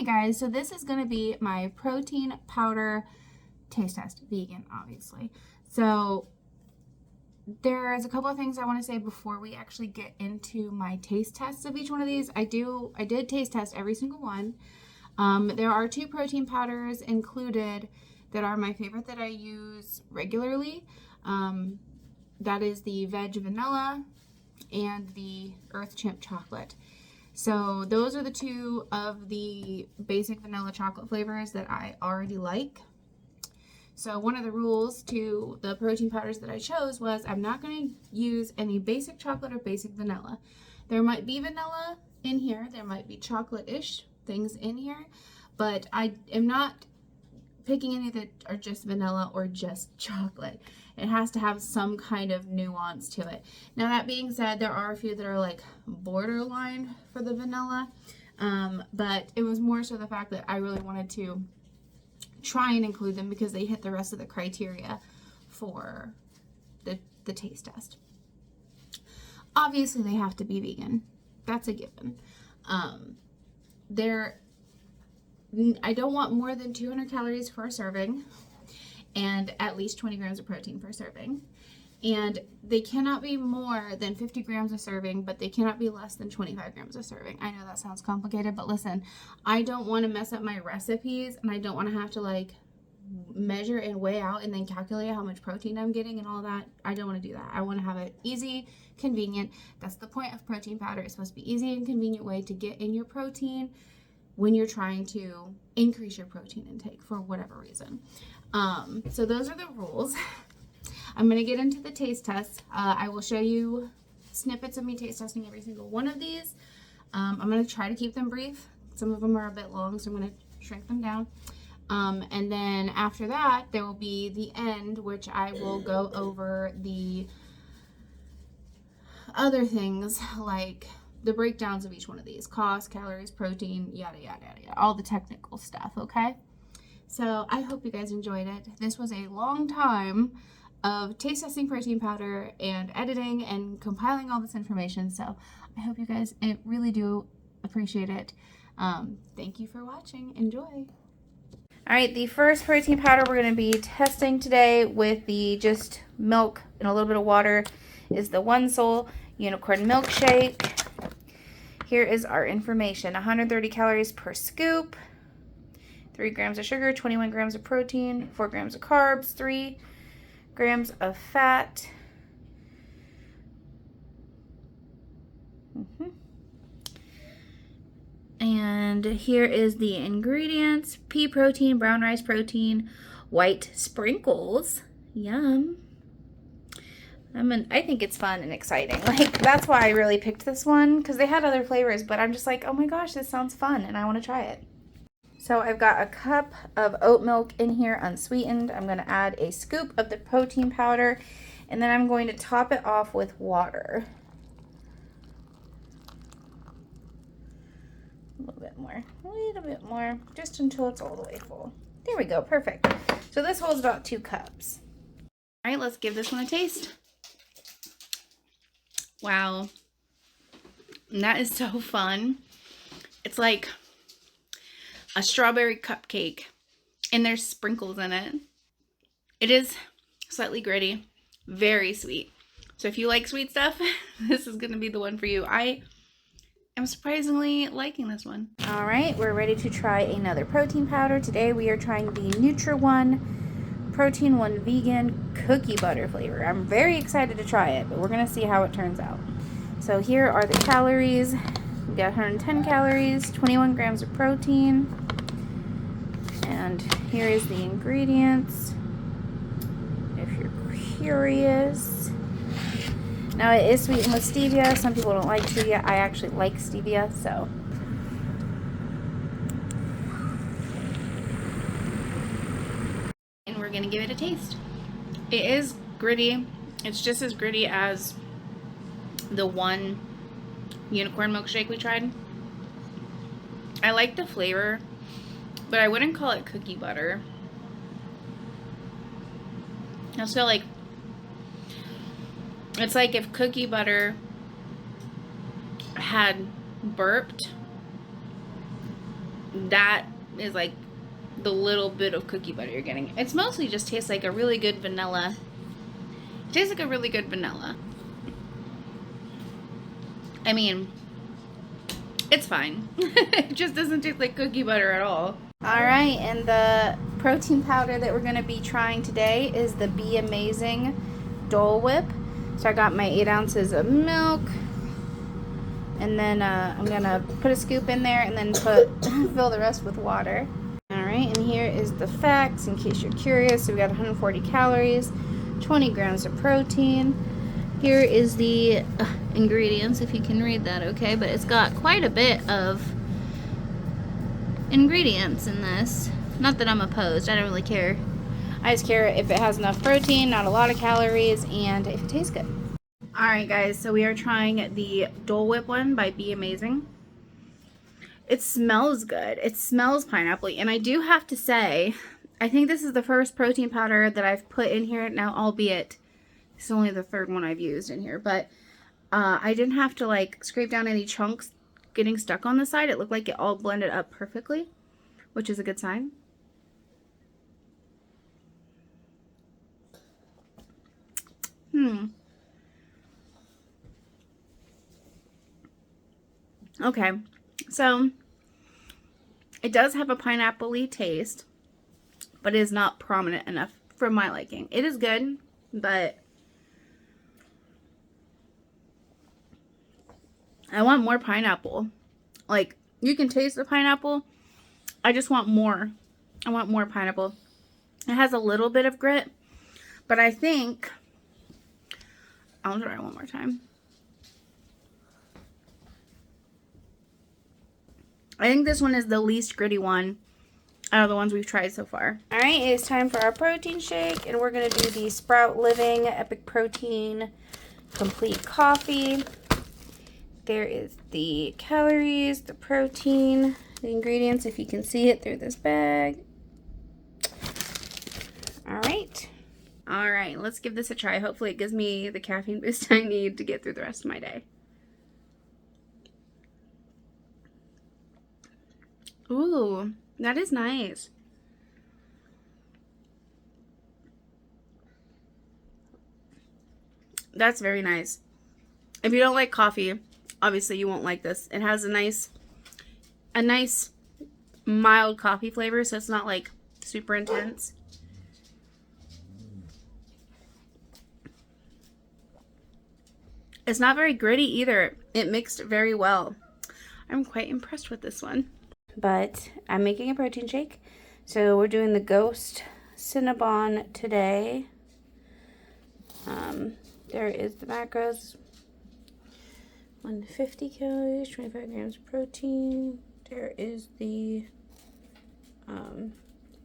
Alright guys, so this is going to be my protein powder taste test, vegan obviously. So there's a couple of things I want to say before we actually get into my taste tests of each one of these. I did taste test every single one. There are 2 protein powders included that are my favorite that I use regularly. That is the veg vanilla and the earth chimp chocolate. So those are the 2 of the basic vanilla chocolate flavors that I already like. So one of the rules to the protein powders that I chose was I'm not going to use any basic chocolate or basic vanilla. There might be vanilla in here. There might be chocolate-ish things in here, but I am not picking any that are just vanilla or just chocolate. It has to have some kind of nuance to it. Now that being said, there are a few that are like borderline for the vanilla, but it was more so the fact that I really wanted to try and include them because they hit the rest of the criteria for the taste test. Obviously they have to be vegan. That's a given. I don't want more than 200 calories per serving and at least 20 grams of protein per serving. And they cannot be more than 50 grams a serving, but they cannot be less than 25 grams a serving. I know that sounds complicated, but listen, I don't want to mess up my recipes, and I don't want to have to like measure and weigh out and then calculate how much protein I'm getting and all that. I don't want to do that. I want to have it easy, convenient. That's the point of protein powder. It's supposed to be easy and convenient way to get in your protein when you're trying to increase your protein intake for whatever reason. So those are the rules. I'm going to get into the taste test. I will show you snippets of me taste testing every single one of these. I'm going to try to keep them brief. Some of them are a bit long, so I'm going to shrink them down. And then after that, there will be the end, which I will go over the other things like the breakdowns of each one of these. Cost, calories, protein, yada, yada, yada, yada. All the technical stuff, okay? So I hope you guys enjoyed it. This was a long time of taste testing protein powder and editing and compiling all this information. So I hope you guys really do appreciate it. Thank you for watching. Enjoy. All right, the first protein powder we're going to be testing today with the just milk and a little bit of water is the One Soul Unicorn Milkshake. Here is our information. 130 calories per scoop, 3 grams of sugar, 21 grams of protein, 4 grams of carbs, 3 grams of fat. And here is the ingredients: pea protein, brown rice protein, white sprinkles. Yum. I think it's fun and exciting. Like, that's why I really picked this one, because they had other flavors, but I'm just like, oh my gosh, this sounds fun and I want to try it. So I've got a cup of oat milk in here, unsweetened. I'm going to add a scoop of the protein powder, and then I'm going to top it off with water. A little bit more, just until it's all the way full. There we go, perfect. So this holds about 2 cups. All right, let's give this one a taste. Wow, that is so fun. It's like a strawberry cupcake, and there's sprinkles in it. It is slightly gritty, very sweet. So if you like sweet stuff, this is going to be the one for you. I am surprisingly liking this one. All right, we're ready to try another protein powder. Today we are trying the Nutri-One Protein One Vegan Cookie Butter flavor. I'm very excited to try it, but we're going to see how it turns out. So here are the calories. We got 110 calories, 21 grams of protein, and here is the ingredients, if you're curious. Now it is sweetened with stevia. Some people don't like stevia. I actually like stevia, so. And we're gonna give it a taste. It is gritty. It's just as gritty as the one unicorn milkshake we tried. I like the flavor, but I wouldn't call it cookie butter. I just feel like it's like if cookie butter had burped that is like the little bit of cookie butter you're getting. It's mostly just tastes like a really good vanilla. It tastes like a really good vanilla. I mean, it's fine. It just doesn't taste like cookie butter at all. Alright, and the protein powder that we're going to be trying today is the Be Amazing Dole Whip. So I got my 8 ounces of milk. And then I'm going to put a scoop in there and then fill the rest with water. Alright, and here is the facts in case you're curious. So we got 140 calories, 20 grams of protein. Here is the ingredients, if you can read that okay, but it's got quite a bit of ingredients in this. Not that I'm opposed, I don't really care. I just care if it has enough protein, not a lot of calories, and if it tastes good. Alright guys, so we are trying the Dole Whip one by Be Amazing. It smells good. It smells pineapple-y, and I do have to say, I think this is the first protein powder that I've put in here now, albeit it's only the third one I've used in here, but I didn't have to like scrape down any chunks getting stuck on the side. It looked like it all blended up perfectly, which is a good sign. Okay, so it does have a pineapple-y taste, but it is not prominent enough for my liking. It is good, but I want more pineapple. Like, you can taste the pineapple. I just want more. I want more pineapple. It has a little bit of grit, but I think I'll try it one more time. I think this one is the least gritty one out of the ones we've tried so far. Alright, it's time for our protein shake, and we're going to do the Sprout Living Epic Protein Complete Coffee. There is the calories, the protein, the ingredients, if you can see it through this bag. Alright. Alright, let's give this a try. Hopefully it gives me the caffeine boost I need to get through the rest of my day. Ooh, that is nice. That's very nice. If you don't like coffee, obviously you won't like this. It has a nice mild coffee flavor, so it's not like super intense. It's not very gritty either. It mixed very well. I'm quite impressed with this one. But I'm making a protein shake. So we're doing the Ghost Cinnabon today. There is the macros. 150 calories, 25 grams of protein. There is the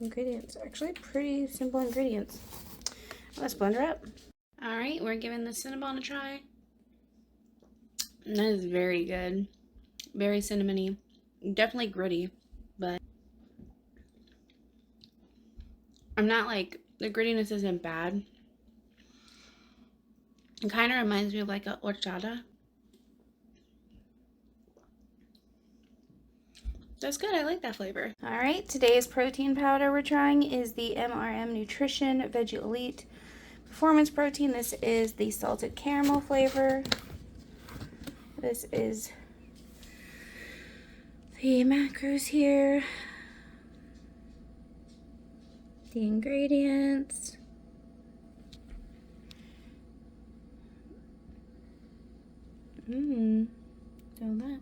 ingredients. Actually, pretty simple ingredients. Let's blend her up. Alright, we're giving the Cinnabon a try. That is very good. Very cinnamony. Definitely gritty, but I'm not like, the grittiness isn't bad. It kind of reminds me of like a horchata. That's good. I like that flavor. Alright, today's protein powder we're trying is the MRM Nutrition Veggie Elite Performance Protein. This is the salted caramel flavor. This is the macros here. The ingredients. So that.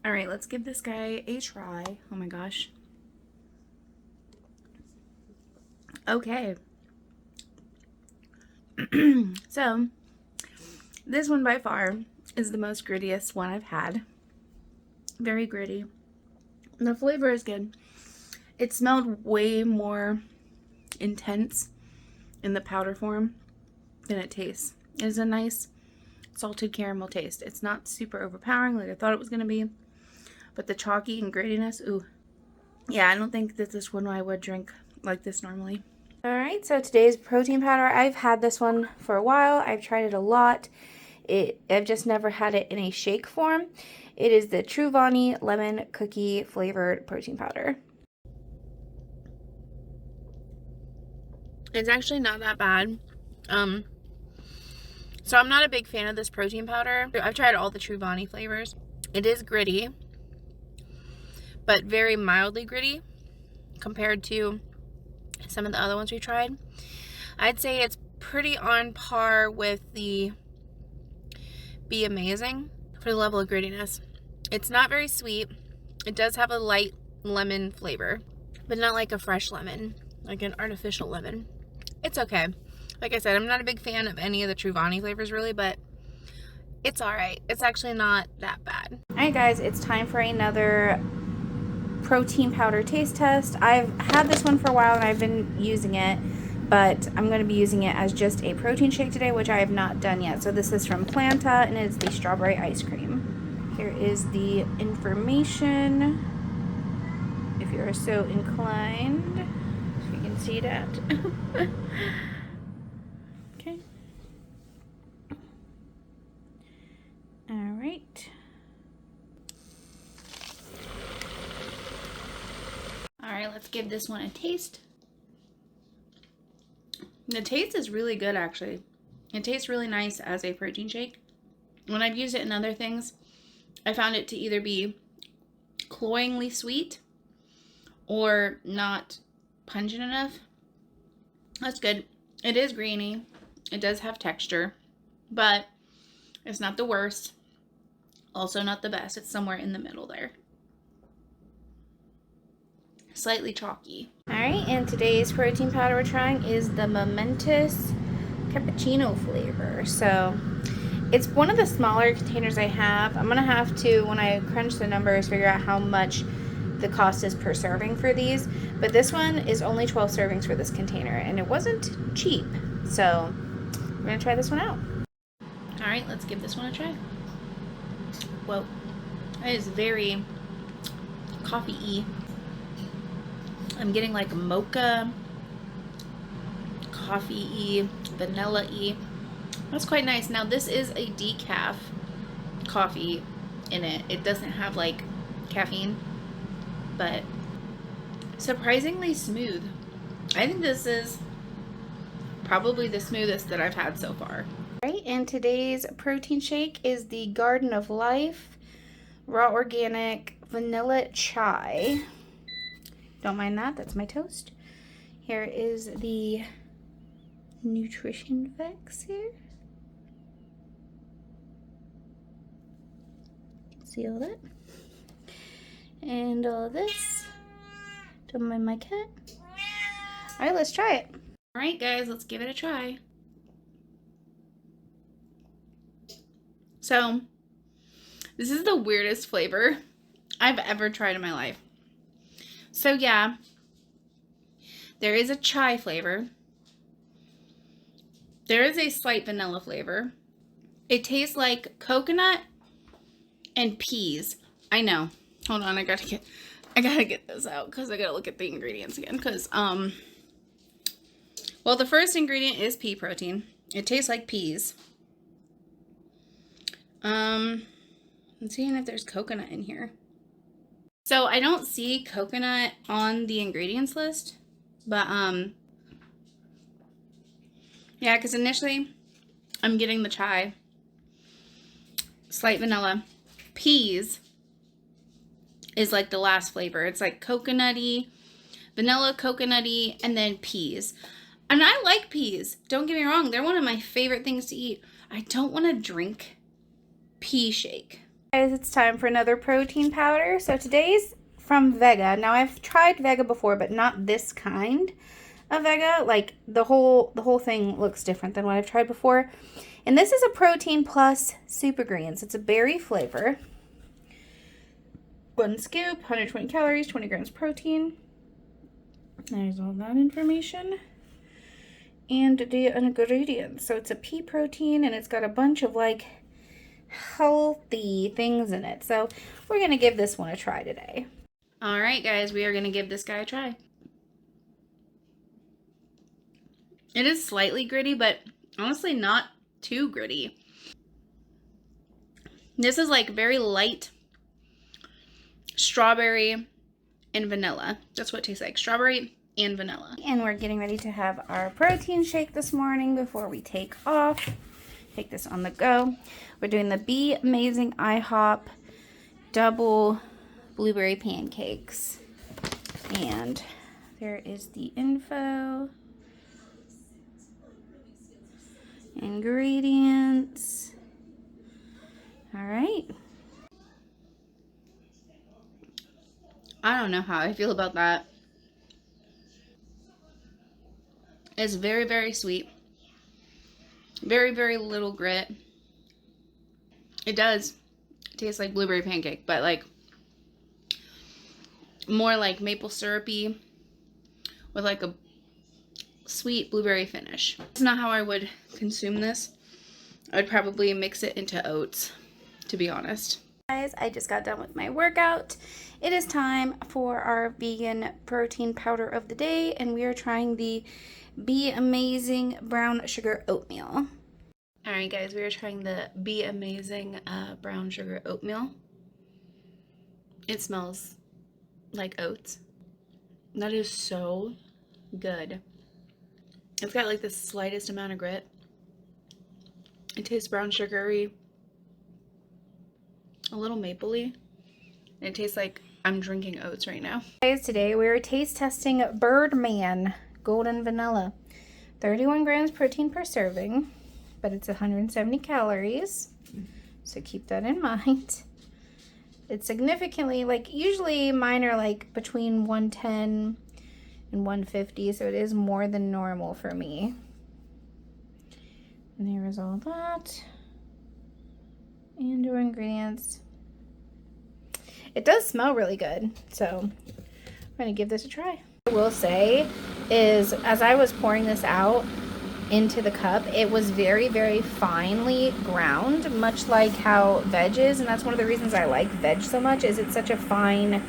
Alright, let's give this guy a try. Oh my gosh. Okay. So, this one by far is the most grittiest one I've had. Very gritty. The flavor is good. It smelled way more intense in the powder form than it tastes. It is a nice salted caramel taste. It's not super overpowering like I thought it was going to be. But the chalky and grittiness, ooh. Yeah, I don't think that this one I would drink like this normally. Alright, so today's protein powder, I've had this one for a while. I've tried it a lot. I've just never had it in a shake form. It is the Truvani lemon cookie flavored protein powder. It's actually not that bad. So I'm not a big fan of this protein powder. I've tried all the Truvani flavors. It is gritty, but very mildly gritty compared to some of the other ones we tried. I'd say it's pretty on par with the Be Amazing for the level of grittiness. It's not very sweet. It does have a light lemon flavor, but not like a fresh lemon, like an artificial lemon. It's okay. Like I said, I'm not a big fan of any of the Truvani flavors really, but it's alright. It's actually not that bad. Alright guys, it's time for another protein powder taste test. I've had this one for a while and I've been using it, but I'm going to be using it as just a protein shake today, which I have not done yet. So this is from Planta and it's the strawberry ice cream. Here is the information, if you're so inclined, if you can see that. Okay. All right. All right, let's give this one a taste. The taste is really good, actually. It tastes really nice as a protein shake. When I've used it in other things, I found it to either be cloyingly sweet or not pungent enough. That's good. It is grainy. It does have texture, but it's not the worst. Also not the best. It's somewhere in the middle there. Slightly chalky. Alright, and today's protein powder we're trying is the Momentous Cappuccino flavor. So it's one of the smaller containers I have. I'm going to have to, when I crunch the numbers, figure out how much the cost is per serving for these. But this one is only 12 servings for this container, and it wasn't cheap. So we're going to try this one out. Alright, let's give this one a try. Whoa, that is very coffee-y. I'm getting like mocha, coffee-y, vanilla-y. That's quite nice. Now this is a decaf coffee in it. It doesn't have like caffeine, but surprisingly smooth. I think this is probably the smoothest that I've had so far. Right, and today's protein shake is the Garden of Life Raw Organic Vanilla Chai. Don't mind that, that's my toast. Here is the nutrition facts here. See all that? And all this. Don't mind my cat. Alright, let's try it. Alright guys, let's give it a try. So, this is the weirdest flavor I've ever tried in my life. So yeah, there is a chai flavor. There is a slight vanilla flavor. It tastes like coconut and peas. I know. Hold on, I gotta get this out because I gotta look at the ingredients again. Because well, the first ingredient is pea protein. It tastes like peas. I'm seeing if there's coconut in here. So I don't see coconut on the ingredients list, but yeah, because initially I'm getting the chai, slight vanilla. Peas is like the last flavor. It's like coconutty, vanilla, coconutty, and then peas. And I like peas. Don't get me wrong. They're one of my favorite things to eat. I don't want to drink pea shake. Guys, it's time for another protein powder. So today's from Vega. Now I've tried Vega before, but not this kind of Vega. Like the whole thing looks different than what I've tried before. And this is a protein plus super greens. It's a berry flavor. 1 scoop, 120 calories, 20 grams protein. There's all that information. And the ingredients. So it's a pea protein and it's got a bunch of like healthy things in it. So we're going to give this one a try today. All right, guys, we are going to give this guy a try. It is slightly gritty, but honestly not too gritty. This is like very light strawberry and vanilla. That's what it tastes like, strawberry and vanilla. And we're getting ready to have our protein shake this morning before we take off. Take this on the go. We're doing the Be Amazing IHOP double blueberry pancakes. And there is the info. Ingredients. All right. I don't know how I feel about that. It's very, very sweet. Very, very little grit. It does taste like blueberry pancake, but like more like maple syrupy with like a sweet blueberry finish. It's not how I would consume this. I would probably mix it into oats, to be honest. Guys, I just got done with my workout. It is time for our vegan protein powder of the day, and we are trying the Be Amazing brown sugar oatmeal. All right, guys, we are trying the Be Amazing brown sugar oatmeal. It smells like oats. That is so good. It's got like the slightest amount of grit. It tastes brown sugary, a little mapley. It tastes like I'm drinking oats right now. Guys, today we're taste testing Birdman Golden Vanilla. 31 grams protein per serving, but it's 170 calories. So keep that in mind. It's significantly, like, usually mine are like between 110 and 150, so it is more than normal for me. And there is all that. And our ingredients. It does smell really good, so I'm gonna give this a try. What I will say is, as I was pouring this out into the cup, it was very, very finely ground, much like how veg is, and that's one of the reasons I like veg so much, is it's such a fine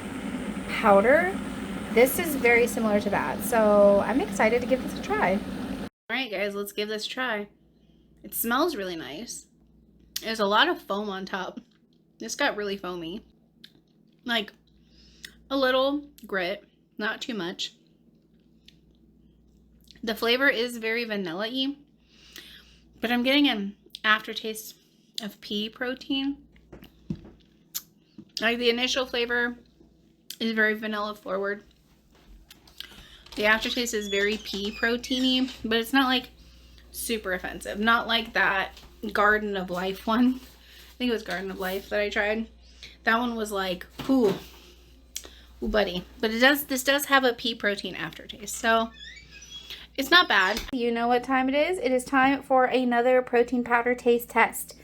powder. This is very similar to that, so I'm excited to give this a try. All right, guys, let's give this a try. It smells really nice. There's a lot of foam on top. This got really foamy. Like a little grit, not too much. The flavor is very vanilla-y, but I'm getting an aftertaste of pea protein. Like the initial flavor is very vanilla forward. The aftertaste is very pea proteiny, but it's not like super offensive. Not like that Garden of Life one. I think it was Garden of Life that I tried. That one was like, ooh buddy. But this does have a pea protein aftertaste, so it's not bad. You know what time it is? It is time for another protein powder taste test.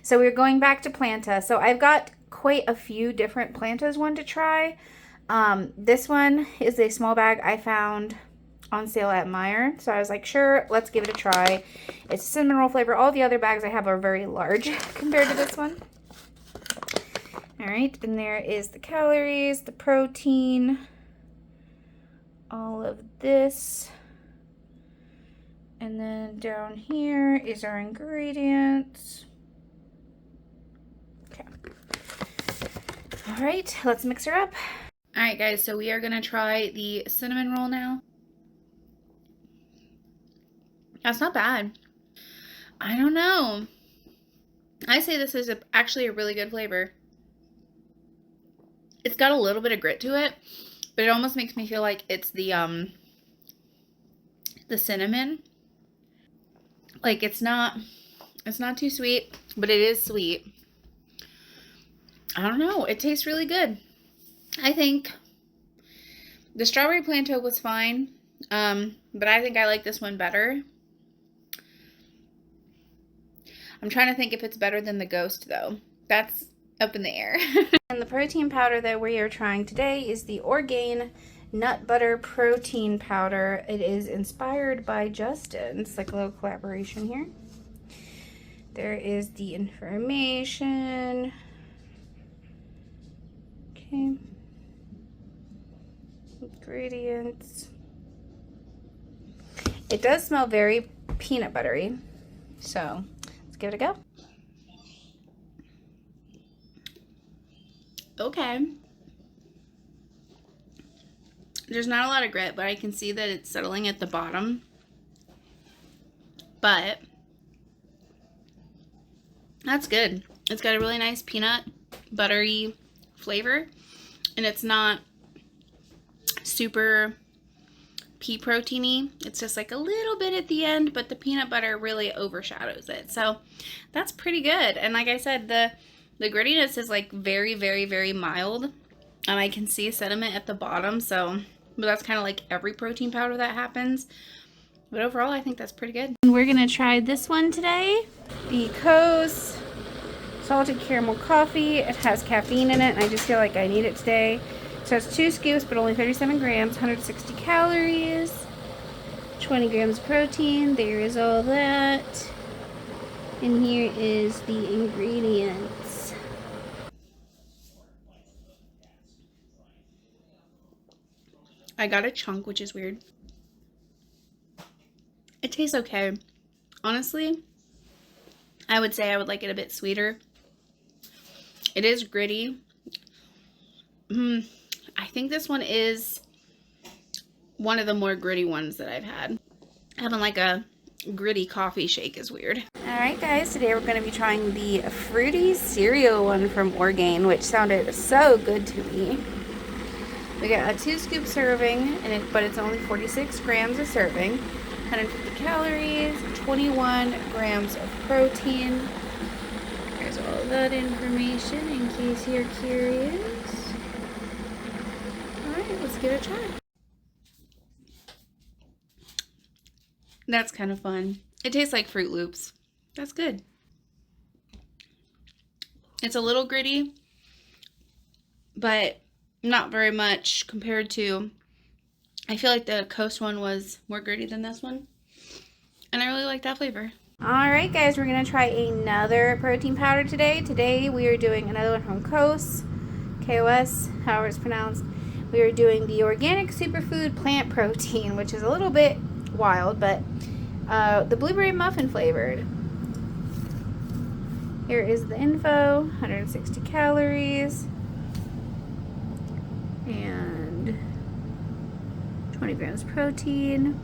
So we're going back to Planta. So I've got quite a few different Plantas one to try. This one is a small bag I found on sale at Meijer. So I was like, sure, let's give it a try. It's cinnamon roll flavor. All the other bags I have are very large compared to this one. All right, and there is the calories, the protein, all of this. And then down here is our ingredients. Okay. All right, let's mix her up. All right, guys, so we are gonna try the cinnamon roll now. That's not bad. I don't know. I say this is actually a really good flavor. It's got a little bit of grit to it, but it almost makes me feel like it's the cinnamon. Like it's not too sweet, but it is sweet. I don't know. It tastes really good. I think the strawberry Planta was fine, but I think I like this one better. I'm trying to think if it's better than the Ghost, though. That's up in the air. And the protein powder that we are trying today is the Orgain Nut Butter Protein Powder. It is inspired by Justin. It's like a little collaboration here. There is the information. Okay. Ingredients. It does smell very peanut buttery, so let's give it a go. okay. There's not a lot of grit, but I can see that it's settling at the bottom. But that's good. It's got a really nice peanut buttery flavor, and it's not super pea proteiny. It's just like a little bit at the end, but the peanut butter really overshadows it. So that's pretty good. And like I said, the grittiness is like very, very, very mild, and I can see sediment at the bottom. So, but that's kind of like every protein powder that happens. But overall, I think that's pretty good. And we're gonna try this one today, the Coast Salted Caramel Coffee. It has caffeine in it, and I just feel like I need it today. So it's 2 scoops, but only 37 grams, 160 calories, 20 grams of protein. There is all that. And here is the ingredients. I got a chunk, which is weird. It tastes okay. Honestly, I would say I would like it a bit sweeter. It is gritty. I think this one is one of the more gritty ones that I've had. Having like a gritty coffee shake is weird. Alright guys, today we're going to be trying the fruity cereal one from Orgain, which sounded so good to me. We got a 2 scoop serving, but it's only 46 grams a serving, 150 calories, 21 grams of protein. There's all that information in case you're curious. Alright, let's give it a try. That's kind of fun. It tastes like Fruit Loops. That's good. It's a little gritty, but not very much compared to, I feel like the Coast one was more gritty than this one. And I really like that flavor. Alright guys, we're going to try another protein powder today. Today we are doing another one from Coast, K-O-S, however it's pronounced. We are doing the Organic Superfood Plant Protein, which is a little bit wild, but the blueberry muffin flavored. Here is the info, 160 calories and 20 grams protein.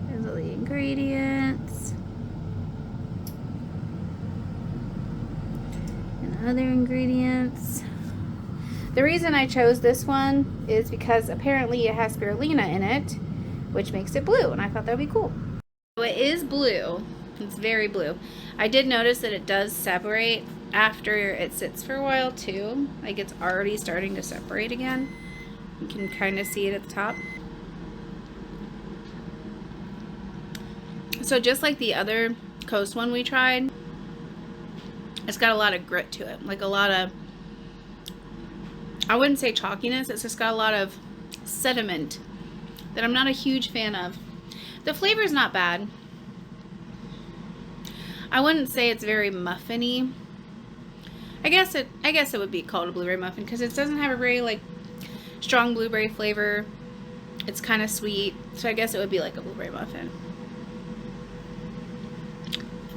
There's all the ingredients and other ingredients. The reason I chose this one is because apparently it has spirulina in it, which makes it blue, and I thought that would be cool. So it is blue. It's very blue. I did notice that it does separate after it sits for a while too. Like it's already starting to separate again. You can kind of see it at the top. So just like the other Coast one we tried, it's got a lot of grit to it. Like a lot of, I wouldn't say chalkiness, it's just got a lot of sediment that I'm not a huge fan of. The flavor's not bad. I wouldn't say it's very muffiny. I guess it would be called a blueberry muffin because it doesn't have a very like strong blueberry flavor. It's kind of sweet, so I guess it would be like a blueberry muffin.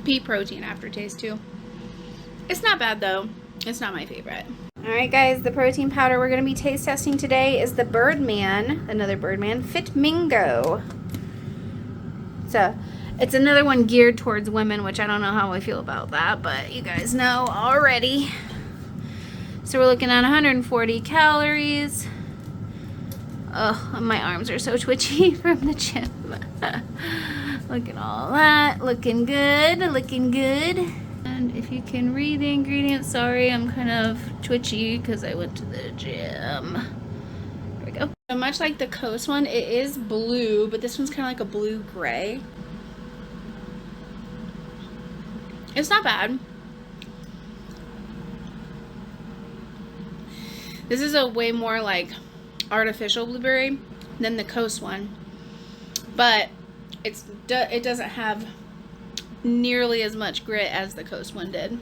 Pea protein aftertaste too. It's not bad though. It's not my favorite. Alright guys, the protein powder we're going to be taste testing today is the Birdman, another Birdman, Fit Mingo. So, it's another one geared towards women, which I don't know how I feel about that, but you guys know already. So we're looking at 140 calories. Oh, my arms are so twitchy from the gym. Look at all that. Looking good, looking good. And if you can read the ingredients, sorry, I'm kind of twitchy because I went to the gym. There we go. So much like the Coast one, it is blue, but this one's kind of like a blue-gray. It's not bad. This is a way more like artificial blueberry than the Coast one, but it doesn't have nearly as much grit as the Coast one did.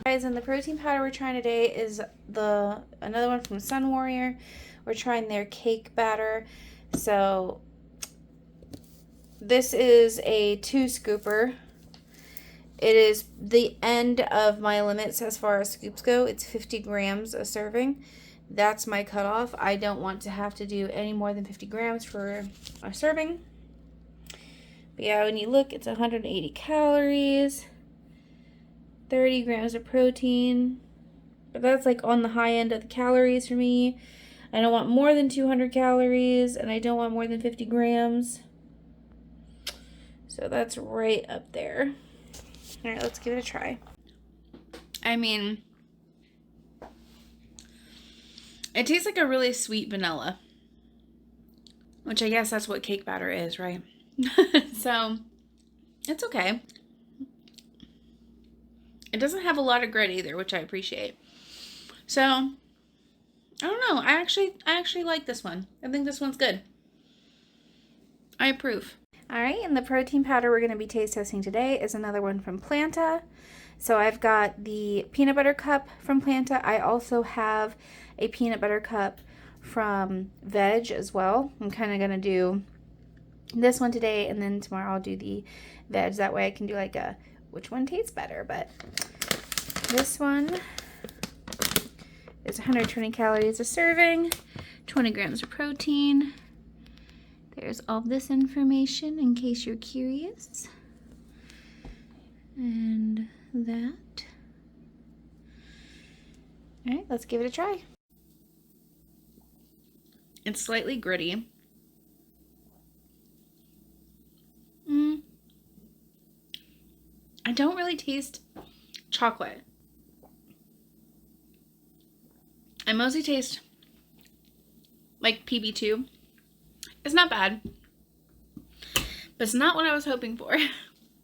Guys, and the protein powder we're trying today is another one from Sun Warrior. We're trying their cake batter. So this is a 2 scooper. It is the end of my limits as far as scoops go. It's 50 grams a serving. That's my cutoff. I don't want to have to do any more than 50 grams for a serving. But yeah, when you look, it's 180 calories, 30 grams of protein. But that's like on the high end of the calories for me. I don't want more than 200 calories, and I don't want more than 50 grams. So that's right up there. All right, let's give it a try. I mean, it tastes like a really sweet vanilla, which I guess that's what cake batter is, right? So it's okay. It doesn't have a lot of grit either, which I appreciate. So I don't know. I actually like this one. I think this one's good. I approve. All right, and the protein powder we're going to be taste testing today is another one from Planta. So I've got the peanut butter cup from Planta. I also have a peanut butter cup from Veg as well. I'm kind of going to do this one today, and then tomorrow I'll do the Veg. That way I can do like a which one tastes better. But this one is 120 calories a serving, 20 grams of protein. There's all this information in case you're curious. And that. All right, let's give it a try. It's slightly gritty. I don't really taste chocolate. I mostly taste like PB2. It's not bad, but it's not what I was hoping for.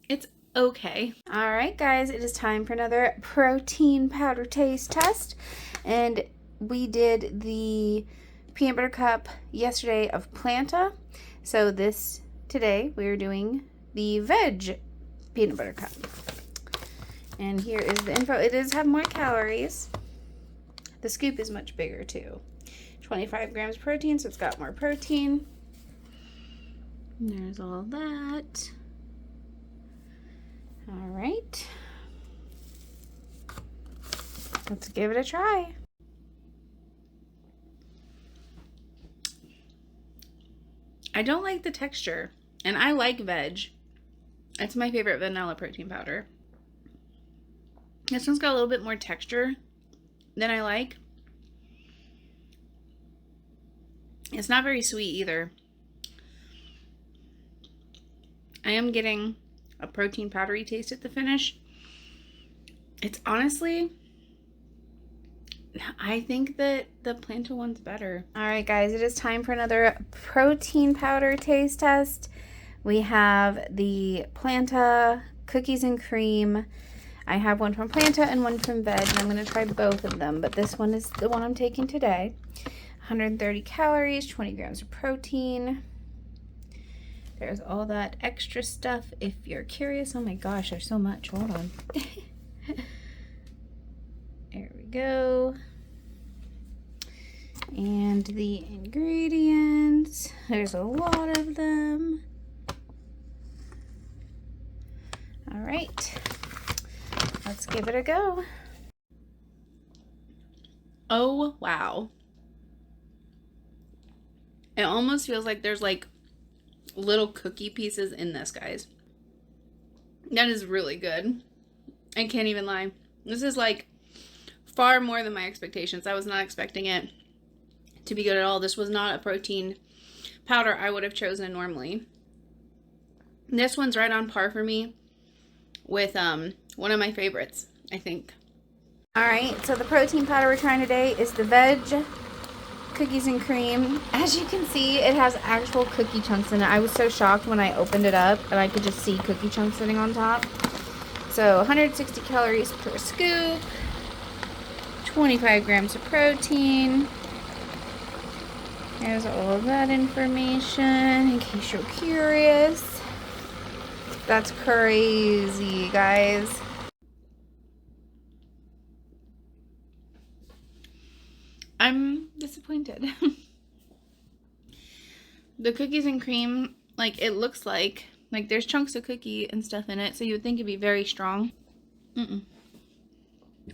It's okay. All right, guys, it is time for another protein powder taste test. And we did the peanut butter cup yesterday of Planta. So today we are doing the Veg peanut butter cup. And here is the info. It does have more calories. The scoop is much bigger too. 25 grams protein, so it's got more protein. And there's all that. All right. Let's give it a try. I don't like the texture, and I like Veg. It's my favorite vanilla protein powder. This one's got a little bit more texture than I like. It's not very sweet either. I am getting a protein powdery taste at the finish. It's honestly, I think that the Planta one's better. All right, guys, it is time for another protein powder taste test. We have the Planta cookies and cream. I have one from Planta and one from Veg, and I'm going to try both of them, but this one is the one I'm taking today. 130 calories, 20 grams of protein. There's all that extra stuff if you're curious. Oh my gosh, there's so much. Hold on. There we go. And the ingredients. There's a lot of them. All right. Let's give it a go. Oh, wow. It almost feels like there's like little cookie pieces in this, guys. That is really good. I can't even lie. This is like far more than my expectations. I was not expecting it to be good at all. This was not a protein powder I would have chosen normally. This one's right on par for me with one of my favorites, I think. All right, so the protein powder we're trying today is the Veg cookies and cream. As you can see, it has actual cookie chunks in it. I was so shocked when I opened it up and I could just see cookie chunks sitting on top. So 160 calories per scoop, 25 grams of protein. There's all of that information in case you're curious. That's crazy, guys. I'm disappointed. The cookies and cream, like, it looks like Like there's chunks of cookie and stuff in it, so you would think it'd be very strong.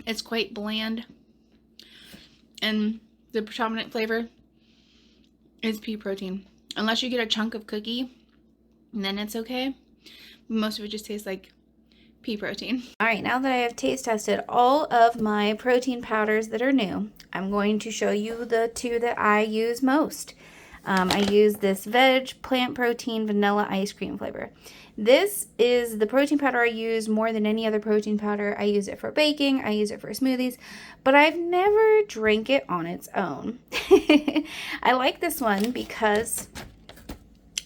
It's quite bland, and the predominant flavor is pea protein. Unless you get a chunk of cookie, then it's okay. Most of it just tastes like pea protein. All right, now that I have taste tested all of my protein powders that are new, I'm going to show you the two that I use most. I use this veg plant protein vanilla ice cream flavor. This is the protein powder I use more than any other protein powder. I use it for baking, I use it for smoothies, but I've never drank it on its own. I like this one because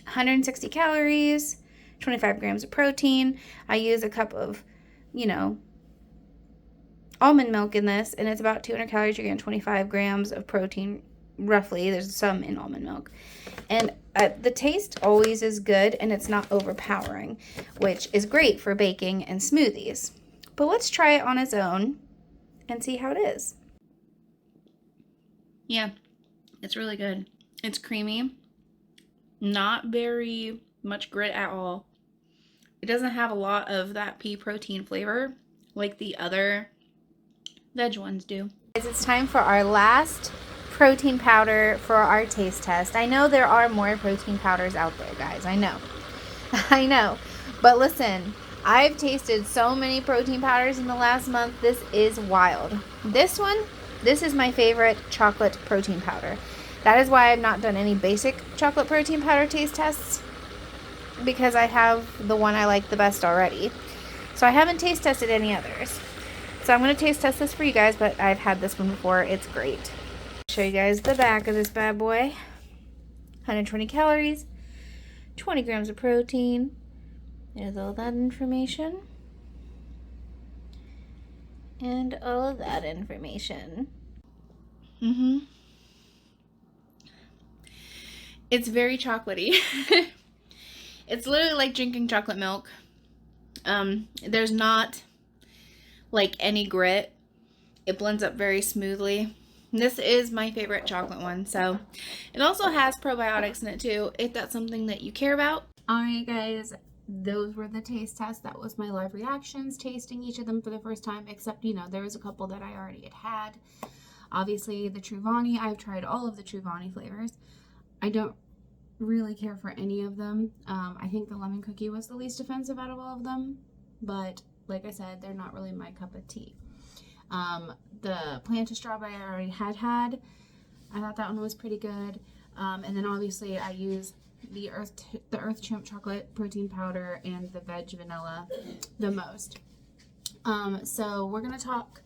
160 calories, 25 grams of protein. I use a cup of, almond milk in this, and it's about 200 calories. You're getting 25 grams of protein, roughly. There's some in almond milk. And the taste always is good, and it's not overpowering, which is great for baking and smoothies. But let's try it on its own and see how it is. Yeah, it's really good. It's creamy, not very much grit at all. It doesn't have a lot of that pea protein flavor like the other veg ones do. It's time for our last protein powder for our taste test. I know there are more protein powders out there, guys. I know. I know. But listen, I've tasted so many protein powders in the last month. This is wild. This is my favorite chocolate protein powder. That is why I've not done any basic chocolate protein powder taste tests, because I have the one I like the best already. So I haven't taste tested any others. So I'm going to taste test this for you guys, but I've had this one before. It's great. Show you guys the back of this bad boy. 120 calories, 20 grams of protein. There's all that information. And all of that information. It's very chocolatey. It's literally like drinking chocolate milk. There's not like any grit. It blends up very smoothly. This is my favorite chocolate one. So it also has probiotics in it too, if that's something that you care about. Alright guys, those were the taste tests. That was my live reactions, tasting each of them for the first time, except, there was a couple that I already had. Obviously the Truvani, I've tried all of the Truvani flavors. I don't really care for any of them. I think the lemon cookie was the least offensive out of all of them, but like I said, they're not really my cup of tea. The plantain strawberry I already had. I thought that one was pretty good. And then obviously I use the Earth Chimp chocolate protein powder and the veg vanilla the most. So we're gonna talk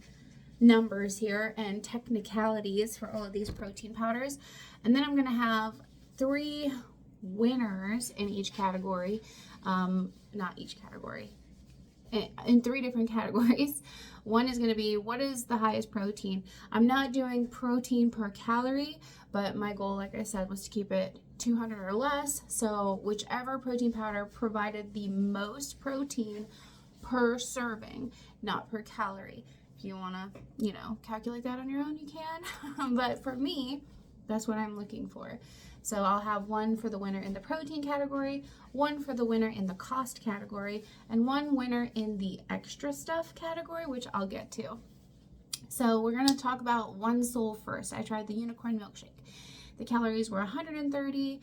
numbers here and technicalities for all of these protein powders, and then I'm gonna have 3 winners in each category, not each category, in 3 different categories. One is going to be, what is the highest protein? I'm not doing protein per calorie, but my goal, like I said, was to keep it 200 or less. So whichever protein powder provided the most protein per serving, not per calorie. If you want to, calculate that on your own, you can. But for me, that's what I'm looking for. So I'll have one for the winner in the protein category, one for the winner in the cost category, and one winner in the extra stuff category, which I'll get to. So we're going to talk about One Soul first. I tried the unicorn milkshake. The calories were 130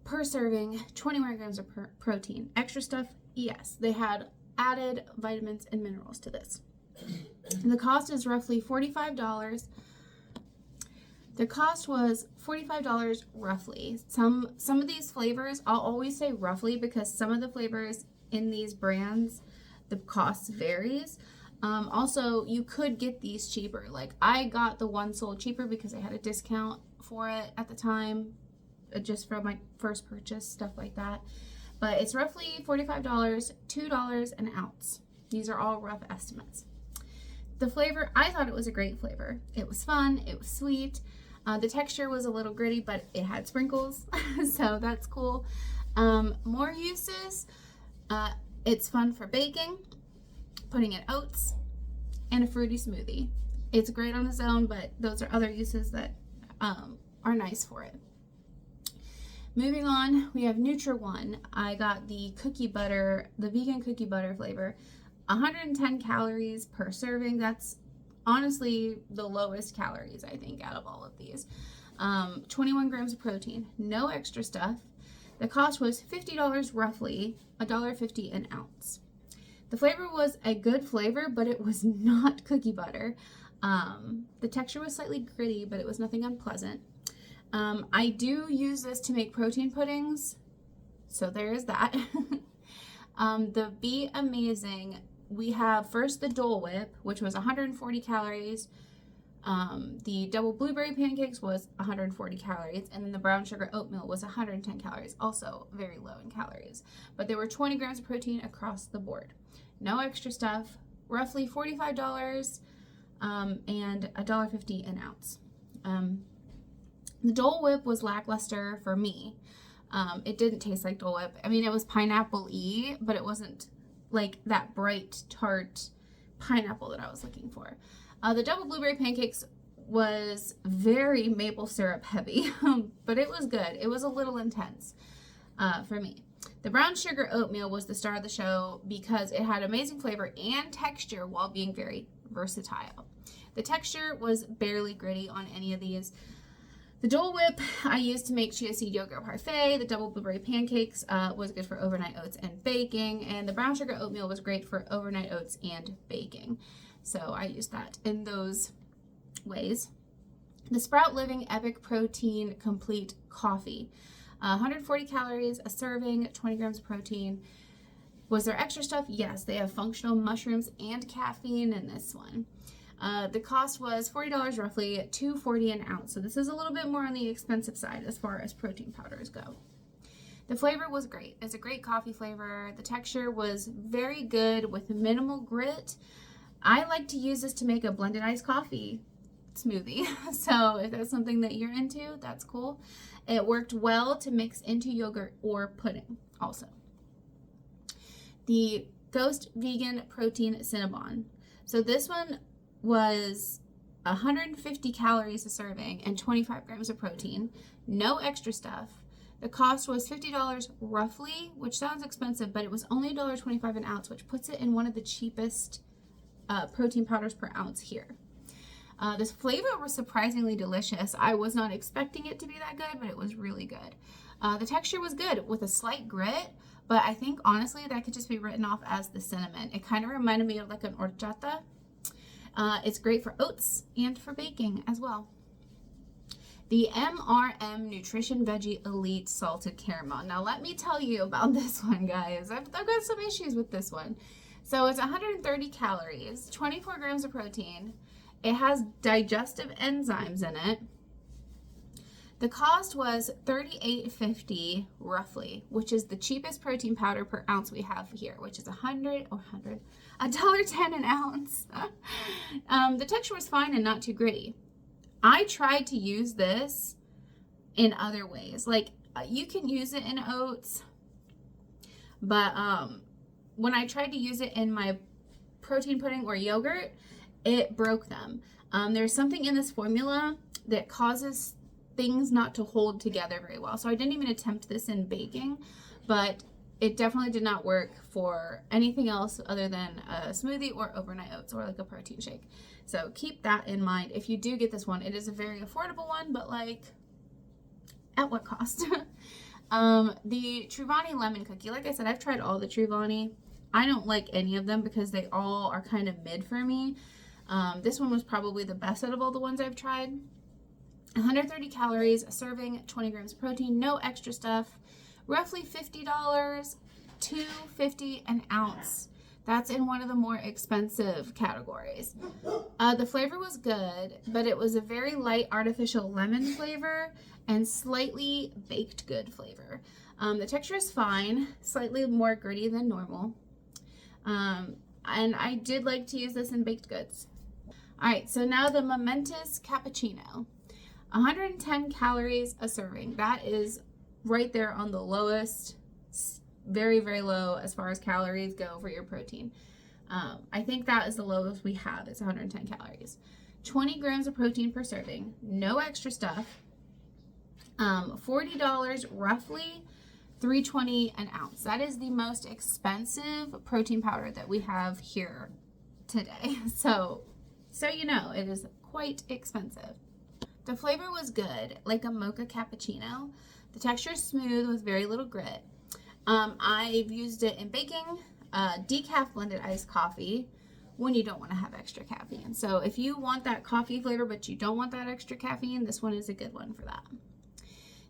per serving, 21 grams of protein. Extra stuff, yes, they had added vitamins and minerals to this. And the cost is roughly $45. The cost was $45 roughly. Some of these flavors, I'll always say roughly because some of the flavors in these brands, the cost varies. Also, you could get these cheaper. Like I got the One Soul cheaper because I had a discount for it at the time, just for my first purchase, stuff like that. But it's roughly $45, $2 an ounce. These are all rough estimates. The flavor, I thought it was a great flavor. It was fun, it was sweet. The texture was a little gritty, but it had sprinkles, so that's cool. More uses, it's fun for baking, putting in oats, and a fruity smoothie. It's great on its own, but those are other uses that are nice for it. Moving on, we have Nutri-One. I got the cookie butter, the vegan cookie butter flavor. 110 calories per serving. That's honestly the lowest calories, I think, out of all of these. 21 grams of protein, no extra stuff. The cost was $50 roughly, $1.50 an ounce. The flavor was a good flavor, but it was not cookie butter. The texture was slightly gritty, but it was nothing unpleasant. I do use this to make protein puddings, so there is that. The Be Amazing, we have first the Dole Whip, which was 140 calories. The double blueberry pancakes was 140 calories, and then the brown sugar oatmeal was 110 calories, also very low in calories. But there were 20 grams of protein across the board. No extra stuff, roughly $45, and $1.50 an ounce. The Dole Whip was lackluster for me. It didn't taste like Dole Whip. I mean, it was pineapple-y, but it wasn't like that bright, tart pineapple that I was looking for. The double blueberry pancakes was very maple syrup heavy, but it was good. It was a little intense for me. The brown sugar oatmeal was the star of the show because it had amazing flavor and texture while being very versatile. The texture was barely gritty on any of these. The Dole Whip I used to make chia seed yogurt parfait. The double blueberry pancakes was good for overnight oats and baking. And the brown sugar oatmeal was great for overnight oats and baking. So I used that in those ways. The Sprout Living Epic Protein Complete Coffee. 140 calories a serving, 20 grams of protein. Was there extra stuff? Yes, they have functional mushrooms and caffeine in this one. The cost was $40 roughly, $2.40 an ounce. So this is a little bit more on the expensive side as far as protein powders go. The flavor was great. It's a great coffee flavor. The texture was very good with minimal grit. I like to use this to make a blended iced coffee smoothie. So if that's something that you're into, that's cool. It worked well to mix into yogurt or pudding also. The Ghost Vegan Protein Cinnabon. So this one was 150 calories a serving and 25 grams of protein, no extra stuff. The cost was $50 roughly, which sounds expensive, but it was only $1.25 an ounce, which puts it in one of the cheapest protein powders per ounce here. This flavor was surprisingly delicious. I was not expecting it to be that good, but it was really good. The texture was good with a slight grit, but I think honestly that could just be written off as the cinnamon. It kind of reminded me of like an horchata. It's great for oats and for baking as well. The MRM Nutrition Veggie Elite Salted Caramel. Now let me tell you about this one, guys. I've got some issues with this one. So it's 130 calories, 24 grams of protein. It has digestive enzymes in it. The cost was $38.50 roughly, which is the cheapest protein powder per ounce we have here, which is $1.10 an ounce. The texture was fine and not too gritty. I tried to use this in other ways. Like you can use it in oats, but when I tried to use it in my protein pudding or yogurt, it broke them. There's something in this formula that causes things not to hold together very well. So I didn't even attempt this in baking, but it definitely did not work for anything else other than a smoothie or overnight oats or like a protein shake. So keep that in mind. If you do get this one, it is a very affordable one, but like at what cost? The Truvani lemon cookie. Like I said, I've tried all the Truvani. I don't like any of them because they all are kind of mid for me. This one was probably the best out of all the ones I've tried. 130 calories, a serving, 20 grams of protein, no extra stuff, roughly $50, $2.50 an ounce. That's in one of the more expensive categories. The flavor was good, but it was a very light artificial lemon flavor and slightly baked good flavor. The texture is fine, slightly more gritty than normal. And I did like to use this in baked goods. All right, so now the Momentous Cappuccino. 110 calories a serving. That is right there on the lowest, very, very low as far as calories go for your protein. I think that is the lowest we have. It's 110 calories. 20 grams of protein per serving. No extra stuff. $40 roughly, $3.20 an ounce. That is the most expensive protein powder that we have here today. So you know, it is quite expensive. The flavor was good, like a mocha cappuccino. The texture is smooth with very little grit. I've used it in baking, decaf blended iced coffee when you don't want to have extra caffeine. So if you want that coffee flavor but you don't want that extra caffeine, this one is a good one for that.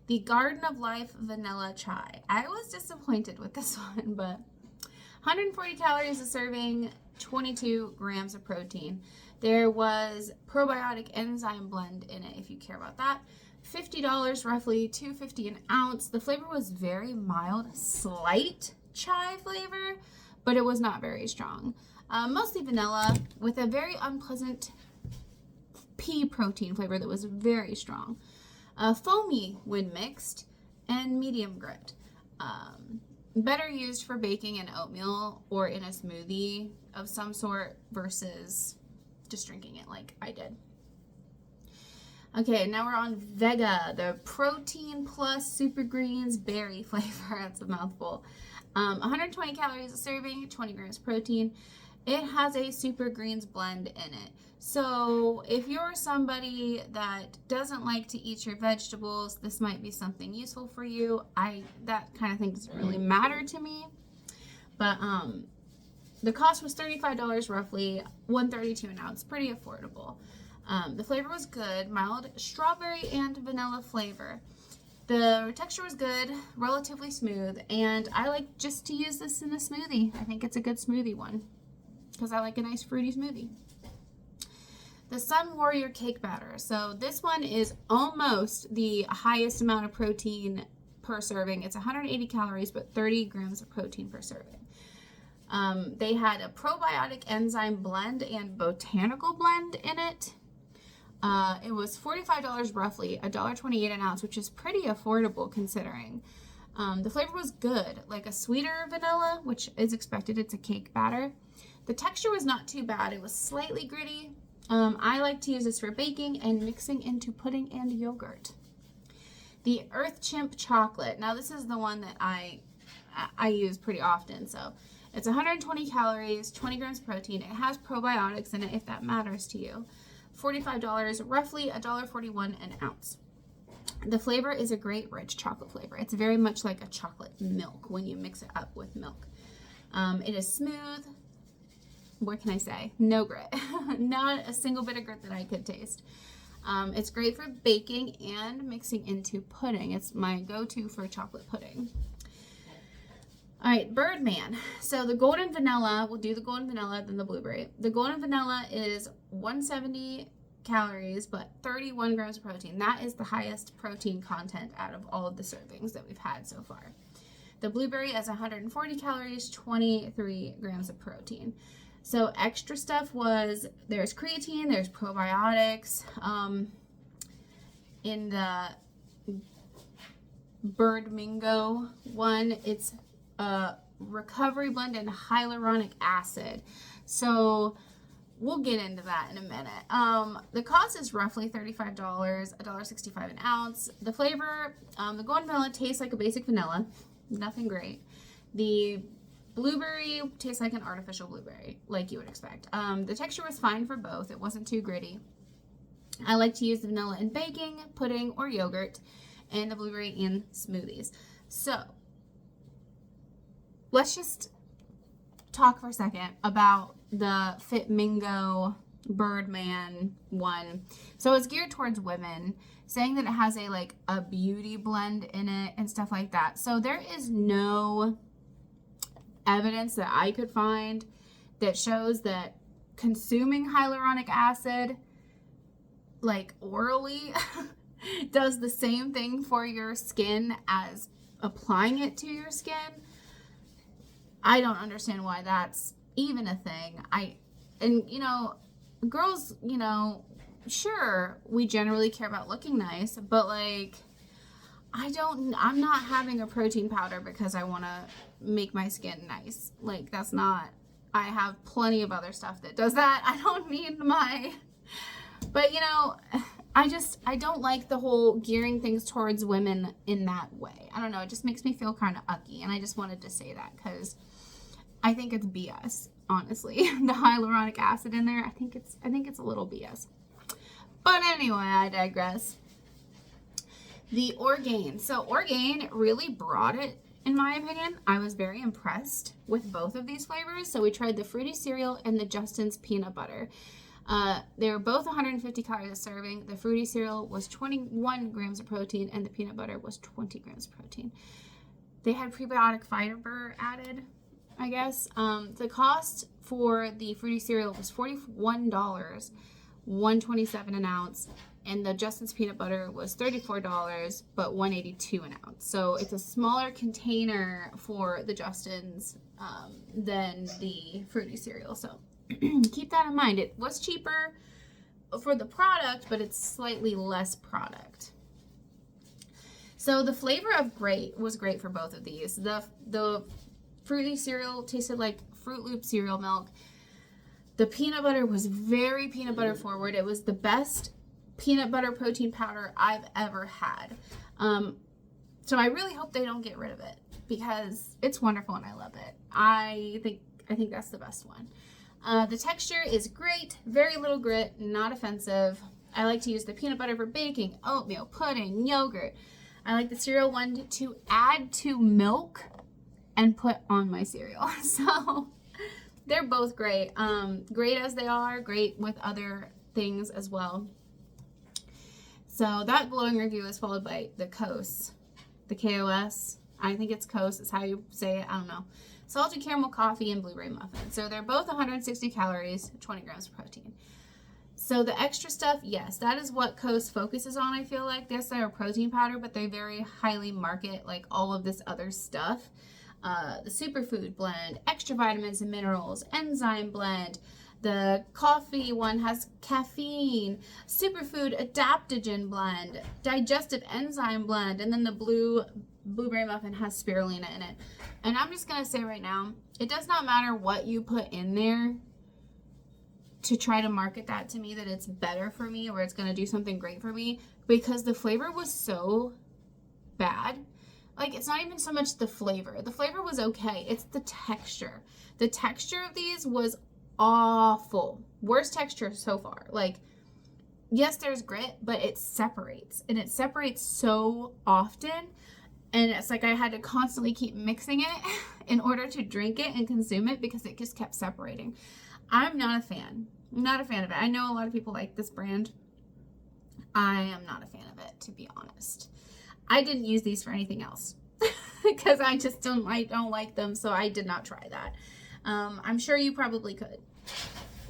The Garden of Life Vanilla Chai. I was disappointed with this one, but 140 calories a serving, 22 grams of protein. There was probiotic enzyme blend in it, if you care about that. $50 roughly, $2.50 an ounce. The flavor was very mild, slight chai flavor, but it was not very strong. Mostly vanilla with a very unpleasant pea protein flavor that was very strong. Foamy when mixed, and medium grit. Better used for baking in oatmeal or in a smoothie of some sort versus just drinking it like I did. Okay, now we're on Vega, the Protein Plus Super Greens Berry flavor. That's a mouthful. 120 calories a serving, 20 grams protein. It has a Super Greens blend in it. So if you're somebody that doesn't like to eat your vegetables, this might be something useful for you. That kind of thing doesn't really matter to me. But the cost was $35 roughly, $1.32 an ounce, pretty affordable. The flavor was good, mild strawberry and vanilla flavor. The texture was good, relatively smooth, and I like just to use this in a smoothie. I think it's a good smoothie one because I like a nice fruity smoothie. The Sun Warrior Cake Batter. So this one is almost the highest amount of protein per serving. It's 180 calories, but 30 grams of protein per serving. They had a probiotic enzyme blend and botanical blend in it. It was $45 roughly, $1.28 an ounce, which is pretty affordable considering. The flavor was good, like a sweeter vanilla, which is expected. It's a cake batter. The texture was not too bad. It was slightly gritty. I like to use this for baking and mixing into pudding and yogurt. The Earth Chimp Chocolate. Now this is the one that I use pretty often. So it's 120 calories, 20 grams protein. It has probiotics in it if that matters to you. $45, roughly $1.41 an ounce. The flavor is a great rich chocolate flavor. It's very much like a chocolate milk when you mix it up with milk. It is smooth. What can I say? No grit. Not a single bit of grit that I could taste. It's great for baking and mixing into pudding. It's my go-to for chocolate pudding. All right, Birdman. So the golden vanilla, we'll do the golden vanilla, then the blueberry. The golden vanilla is 170 calories, but 31 grams of protein. That is the highest protein content out of all of the servings that we've had so far. The blueberry is 140 calories, 23 grams of protein. So extra stuff was, there's creatine, there's probiotics. In the Birdmingo one, it's recovery blend and hyaluronic acid. So we'll get into that in a minute. The cost is roughly $35, $1.65 an ounce. The flavor, the golden vanilla tastes like a basic vanilla, nothing great. The blueberry tastes like an artificial blueberry, like you would expect. The texture was fine for both. It wasn't too gritty. I like to use the vanilla in baking, pudding, or yogurt, and the blueberry in smoothies. So let's just talk for a second about the Fitmingo Birdman one. So it's geared towards women, saying that it has a beauty blend in it and stuff like that. So there is no evidence that I could find that shows that consuming hyaluronic acid orally does the same thing for your skin as applying it to your skin. I don't understand why that's even a thing. Girls, sure, we generally care about looking nice, but I'm not having a protein powder because I want to make my skin nice. That's not, I have plenty of other stuff that does that. I don't need but I don't like the whole gearing things towards women in that way. I don't know. It just makes me feel kind of ucky. And I just wanted to say that because I think it's BS, honestly. The hyaluronic acid in there, I think it's a little BS. But anyway, I digress. The Orgain. So Orgain really brought it, in my opinion. I was very impressed with both of these flavors. So we tried the fruity cereal and the Justin's peanut butter. They were both 150 calories a serving. The fruity cereal was 21 grams of protein and the peanut butter was 20 grams of protein. They had prebiotic fiber added, I guess. The cost for the fruity cereal was $41, $1.27 an ounce, and the Justin's peanut butter was $34, but $1.82 an ounce. So it's a smaller container for the Justin's than the fruity cereal. So keep that in mind. It was cheaper for the product, but it's slightly less product. So the flavor of great was great for both of these. The fruity cereal tasted like Fruit Loop cereal milk. The peanut butter was very peanut butter forward. It was the best peanut butter protein powder I've ever had. So I really hope they don't get rid of it because it's wonderful and I love it. I think that's the best one. The texture is great, very little grit, not offensive. I like to use the peanut butter for baking, oatmeal, pudding, yogurt. I like the cereal one to add to milk and put on my cereal. So they're both great. Great as they are, great with other things as well. So that glowing review is followed by the KOS. The KOS. I think it's KOS is how you say it. I don't know. Salted caramel coffee and blueberry muffin. So they're both 160 calories, 20 grams of protein. So the extra stuff, yes, that is what KOS focuses on, I feel like. Yes, they're a protein powder, but they very highly market like all of this other stuff. The superfood blend, extra vitamins and minerals, enzyme blend. The coffee one has caffeine, superfood adaptogen blend, digestive enzyme blend, and then the blueberry muffin has spirulina in it. And I'm just going to say right now, it does not matter what you put in there to try to market that to me that it's better for me or it's going to do something great for me, because the flavor was so bad. Like, it's not even so much the flavor. The flavor was okay. It's the texture. The texture of these was awful. Worst texture so far. Like, yes, there's grit, but it separates. And it separates so often. And it's like I had to constantly keep mixing it in order to drink it and consume it because it just kept separating. I'm not a fan. I'm not a fan of it. I know a lot of people like this brand. I am not a fan of it, to be honest. I didn't use these for anything else because I don't like them, so I did not try that. I'm sure you probably could.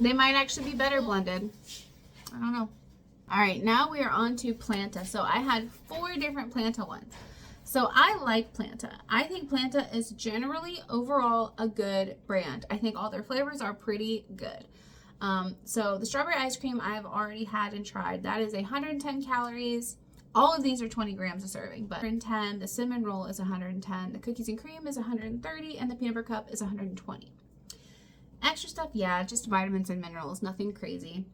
They might actually be better blended. I don't know. All right, now we are on to Planta. So I had 4 different Planta ones. So I like Planta. I think Planta is generally overall a good brand. I think all their flavors are pretty good. So the strawberry ice cream I've already had and tried. That is 110 calories. All of these are 20 grams a serving, but 110. The cinnamon roll is 110. The cookies and cream is 130, and the peanut butter cup is 120. Extra stuff, yeah, just vitamins and minerals, nothing crazy.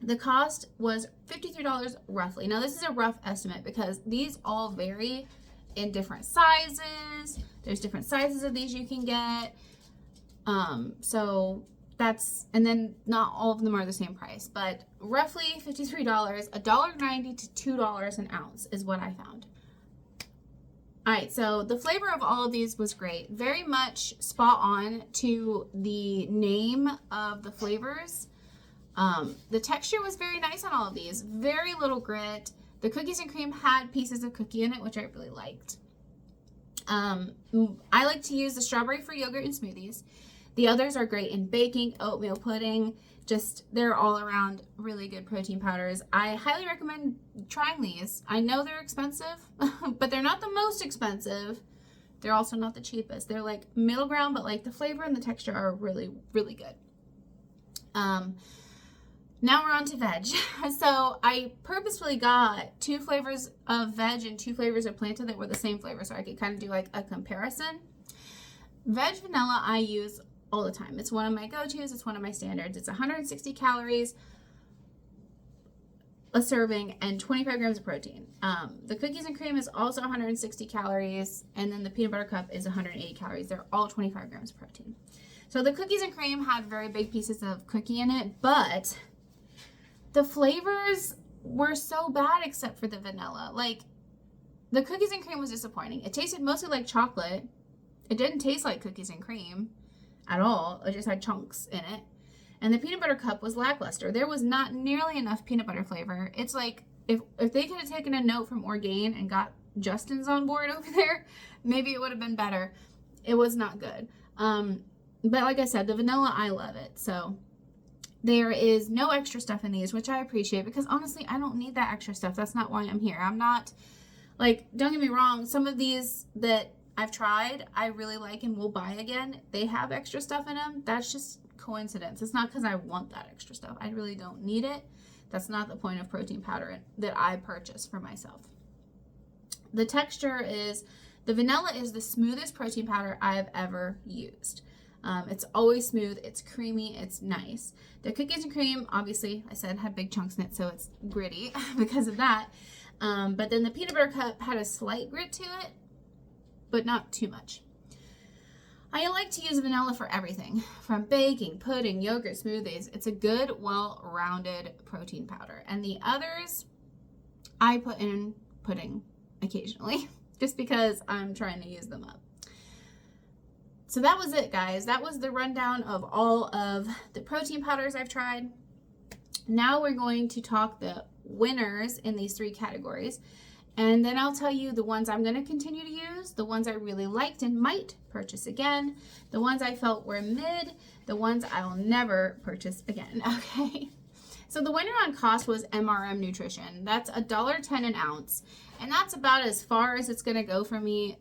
The cost was $53 roughly. Now this is a rough estimate because these all vary in different sizes. There's different sizes of these you can get. So that's, and then not all of them are the same price, but roughly $53, $1.90 to $2 an ounce is what I found. All right, so the flavor of all of these was great. Very much spot on to the name of the flavors. The texture was very nice on all of these. Very little grit. The cookies and cream had pieces of cookie in it, which I really liked. I like to use the strawberry for yogurt and smoothies. The others are great in baking, oatmeal pudding. Just, they're all around really good protein powders. I highly recommend trying these. I know they're expensive, but they're not the most expensive. They're also not the cheapest. They're like middle ground, but like the flavor and the texture are really, really good. Now we're on to veg. So I purposefully got 2 flavors of veg and 2 flavors of Planta that were the same flavor so I could kind of do like a comparison. Veg vanilla I use all the time. It's one of my go-tos. It's one of my standards. It's 160 calories. a serving and 25 grams of protein. The cookies and cream is also 160 calories, and then the peanut butter cup is 180 calories. They're all 25 grams of protein. So the cookies and cream had very big pieces of cookie in it, but the flavors were so bad except for the vanilla. Like, the cookies and cream was disappointing. It tasted mostly like chocolate. It didn't taste like cookies and cream at all. It just had chunks in it. And the peanut butter cup was lackluster. There was not nearly enough peanut butter flavor. It's like, if they could have taken a note from Orgain and got Justin's on board over there, maybe it would have been better. It was not good. But like I said, the vanilla, I love it. So there is no extra stuff in these, which I appreciate, because honestly, I don't need that extra stuff. That's not why I'm here. I'm not, like, don't get me wrong, some of these that I've tried, I really like and will buy again. They have extra stuff in them. That's just coincidence. It's not because I want that extra stuff. I really don't need it. That's not the point of protein powder that I purchase for myself. The texture is, the vanilla is the smoothest protein powder I have ever used. It's always smooth, it's creamy, it's nice. The cookies and cream, obviously, I said, had big chunks in it, so it's gritty because of that. But then the peanut butter cup had a slight grit to it, but not too much. I like to use vanilla for everything, from baking, pudding, yogurt, smoothies. It's a good, well-rounded protein powder. And the others, I put in pudding occasionally, just because I'm trying to use them up. So that was it, guys. That was the rundown of all of the protein powders I've tried. Now we're going to talk the winners in these 3 categories. And then I'll tell you the ones I'm going to continue to use, the ones I really liked and might purchase again, the ones I felt were mid, the ones I'll never purchase again, okay? So the winner on cost was MRM Nutrition. That's $1.10 an ounce. And that's about as far as it's going to go for me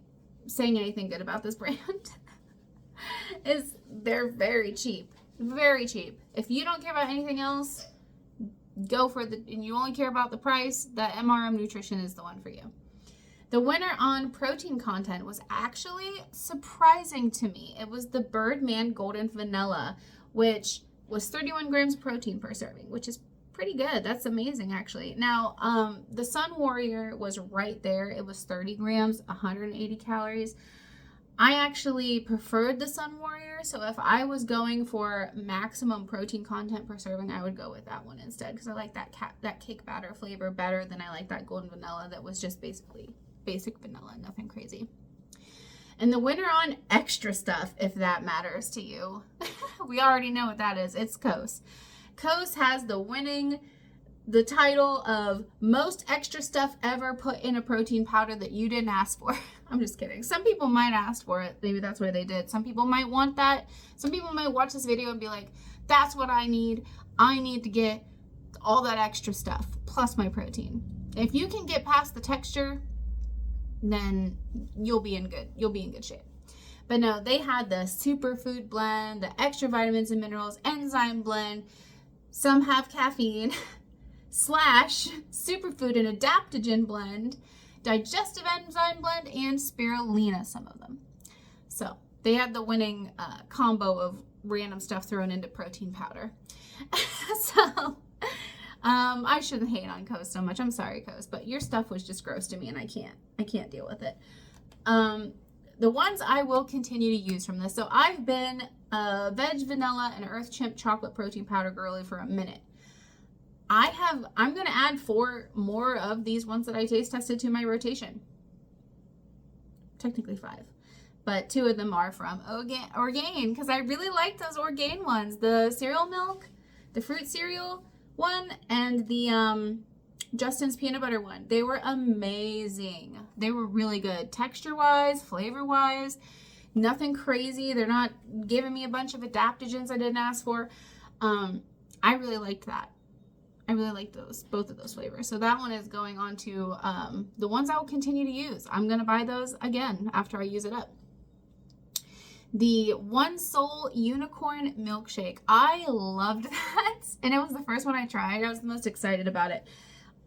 saying anything good about this brand. They're very cheap. Very cheap. If you don't care about anything else, go for and you only care about the price, that MRM Nutrition is the one for you. The winner on protein content was actually surprising to me. It was the Birdman Golden Vanilla, which was 31 grams protein per serving, which is pretty good. That's amazing, actually. Now, the Sun Warrior was right there. It was 30 grams, 180 calories. I actually preferred the Sun Warrior, so if I was going for maximum protein content per serving, I would go with that one instead, because I like that cake batter flavor better than I like that golden vanilla that was just basically basic vanilla, nothing crazy. And the winner on extra stuff, if that matters to you, we already know what that is. It's Kos. Kos has the title of most extra stuff ever put in a protein powder that you didn't ask for. I'm just kidding. Some people might ask for it. Maybe that's why they did. Some people might want that. Some people might watch this video and be like, that's what I need. I need to get all that extra stuff plus my protein. If you can get past the texture, then you'll be in good shape. But no, they had the superfood blend, the extra vitamins and minerals, enzyme blend. Some have caffeine. / superfood and adaptogen blend, digestive enzyme blend, and spirulina, some of them. So they had the winning combo of random stuff thrown into protein powder. So I shouldn't hate on Kos so much. I'm sorry, Kos, but your stuff was just gross to me, and I can't deal with it. The ones I will continue to use from this. So I've been a veg vanilla and earth chimp chocolate protein powder girly for a minute. I'm going to add 4 more of these ones that I taste tested to my rotation. Technically 5. But 2 of them are from Orgain, because I really like those Orgain ones. The cereal milk, the fruit cereal one, and the Justin's peanut butter one. They were amazing. They were really good. Texture-wise, flavor-wise, nothing crazy. They're not giving me a bunch of adaptogens I didn't ask for. I really liked that. I really like both of those flavors. So that one is going on to the ones I will continue to use. I'm going to buy those again after I use it up. The One Soul Unicorn Milkshake. I loved that. And it was the first one I tried. I was the most excited about it.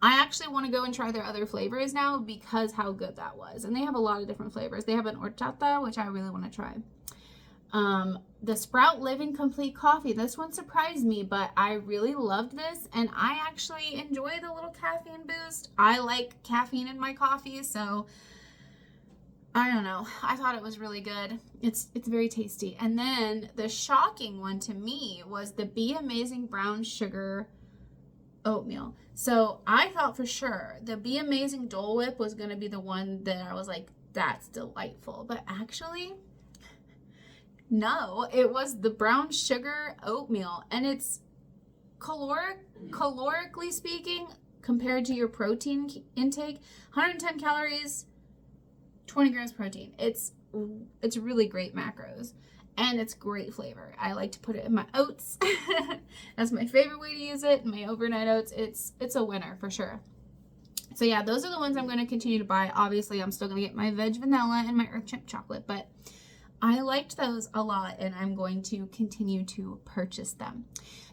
I actually want to go and try their other flavors now because how good that was. And they have a lot of different flavors. They have an horchata, which I really want to try. The Sprout Living Complete Coffee. This one surprised me, but I really loved this, and I actually enjoy the little caffeine boost. I like caffeine in my coffee, so I don't know. I thought it was really good. It's very tasty. And then the shocking one to me was the Be Amazing Brown Sugar Oatmeal. So I thought for sure the Be Amazing Dole Whip was going to be the one that I was like, that's delightful. But actually, no, it was the brown sugar oatmeal, and it's calorically speaking, compared to your protein intake, 110 calories, 20 grams protein. It's really great macros, and it's great flavor. I like to put it in my oats. That's my favorite way to use it. My overnight oats. It's a winner for sure. So yeah, those are the ones I'm going to continue to buy. Obviously, I'm still going to get my veg vanilla and my earth chip chocolate, but I liked those a lot, and I'm going to continue to purchase them.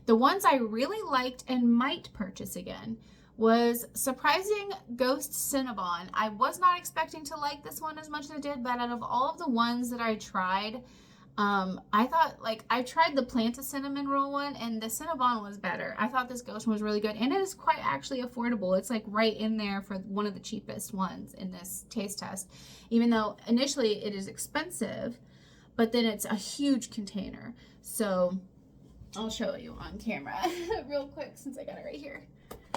The ones I really liked and might purchase again was Surprising Ghost Cinnabon. I was not expecting to like this one as much as I did, but out of all of the ones that I tried, I thought, like, I tried the Planta Cinnamon Roll one, and the Cinnabon was better. I thought this Ghost one was really good, and it is quite actually affordable. It's like right in there for one of the cheapest ones in this taste test, even though initially it is expensive, but then it's a huge container. So I'll show you on camera real quick since I got it right here.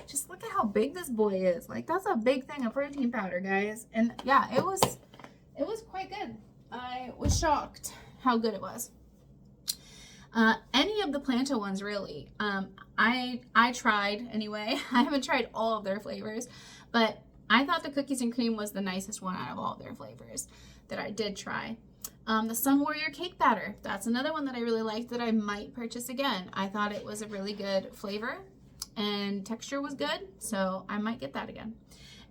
Just look at how big this boy is. Like, that's a big thing of protein powder, guys. And yeah, it was quite good. I was shocked how good it was. Any of the Planta ones, really. I tried anyway. I haven't tried all of their flavors, but I thought the cookies and cream was the nicest one out of all of their flavors that I did try. The Sun Warrior Cake Batter. That's another one that I really liked that I might purchase again. I thought it was a really good flavor and texture was good, so I might get that again.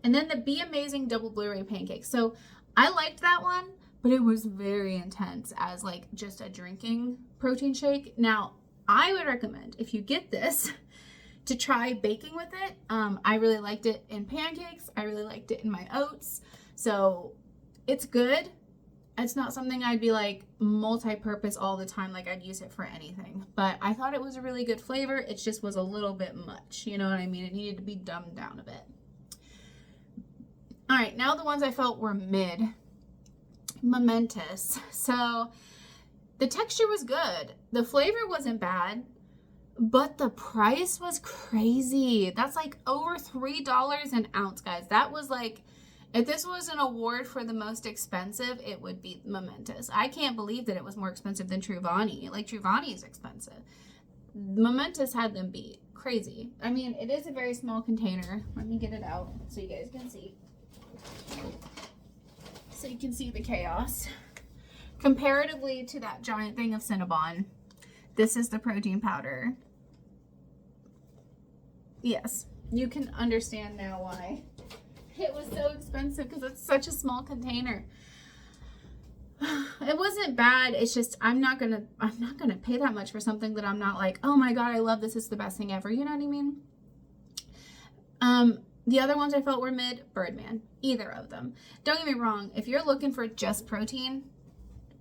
And then the Be Amazing Double Blueberry Pancakes. So I liked that one, but it was very intense as like just a drinking protein shake. Now, I would recommend, if you get this, to try baking with it. I really liked it in pancakes. I really liked it in my oats. So it's good. It's not something I'd be like multi-purpose all the time, like I'd use it for anything. But I thought it was a really good flavor. It just was a little bit much, you know what I mean? It needed to be dumbed down a bit. All right, now the ones I felt were mid. Momentous. So the texture was good. The flavor wasn't bad, but the price was crazy. That's like over $3 an ounce, guys. That was like, if this was an award for the most expensive, it would be Momentous. I can't believe that it was more expensive than Truvani. Like, Truvani is expensive. Momentous had them beat. Crazy. I mean, it is a very small container. Let me get it out so you guys can see. So you can see the chaos. Comparatively to that giant thing of Cinnabon, this is the protein powder. Yes, you can understand now why it was so expensive, because it's such a small container. It wasn't bad. It's just I'm not gonna pay that much for something that I'm not like, oh my god, I love this. It's the best thing ever. You know what I mean? The other ones I felt were mid. Birdman. Either of them. Don't get me wrong. If you're looking for just protein,